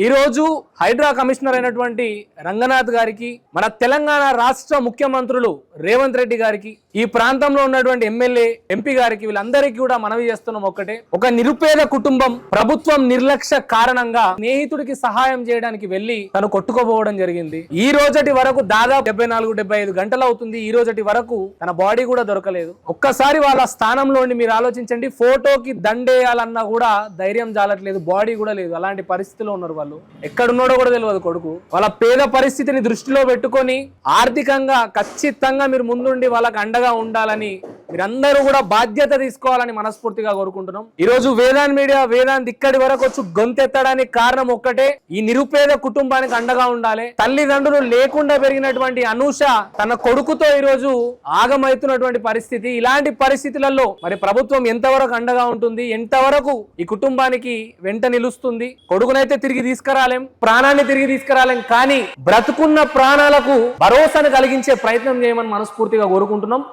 ఈ రోజు హైడ్రా కమిషనర్ అయినటువంటి రంగనాథ్ గారికి, మన తెలంగాణ రాష్ట్ర ముఖ్యమంత్రులు రేవంత్ రెడ్డి గారికి, ఈ ప్రాంతంలో ఉన్నటువంటి ఎమ్మెల్యే ఎంపీ గారికి, వీళ్ళందరికీ కూడా మనవి చేస్తున్నాం ఒక్కటే. ఒక నిరుపేద కుటుంబం ప్రభుత్వం నిర్లక్ష్య కారణంగా స్నేహితుడికి సహాయం చేయడానికి వెళ్లి తను కొట్టుకోపోవడం జరిగింది. ఈ రోజటి వరకు దాదాపు 74-75 గంటలు అవుతుంది. ఈ రోజటి వరకు తన బాడీ కూడా దొరకలేదు. ఒక్కసారి వాళ్ళ స్థానంలో మీరు ఆలోచించండి. ఫోటోకి దండేయాలన్నా కూడా ధైర్యం జాలట్లేదు, బాడీ కూడా లేదు. అలాంటి పరిస్థితిలో ఉన్నారు. వాళ్ళు ఎక్కడున్నాడో కూడా తెలియదు కొడుకు. వాళ్ళ పేద పరిస్థితిని దృష్టిలో పెట్టుకొని ఆర్థికంగా ఖచ్చితంగా మీరు ముందుండి వాళ్ళకి అండగా ఉండాలని మీరందరూ కూడా బాధ్యత తీసుకోవాలని మనస్ఫూర్తిగా కోరుకుంటున్నాం. ఈ రోజు వేదాంత్ మీడియా ఇక్కడి వరకు వచ్చి గొంతెత్తడానికి కారణం ఒక్కటే, ఈ నిరుపేద కుటుంబానికి అండగా ఉండాలి. తల్లిదండ్రులు లేకుండా పెరిగినటువంటి అనూష తన కొడుకుతో ఈ రోజు ఆగమైతున్నటువంటి పరిస్థితి. ఇలాంటి పరిస్థితులలో మరి ప్రభుత్వం ఎంతవరకు అండగా ఉంటుంది, ఎంతవరకు ఈ కుటుంబానికి వెంట నిలుస్తుంది? కొడుకునైతే తిరిగి తీసుకురాలేం, ప్రాణాన్ని తిరిగి తీసుకురాలేం, కానీ బ్రతుకున్న ప్రాణాలకు భరోసాను కలిగించే ప్రయత్నం చేయమని మనస్ఫూర్తిగా కోరుకుంటున్నాం.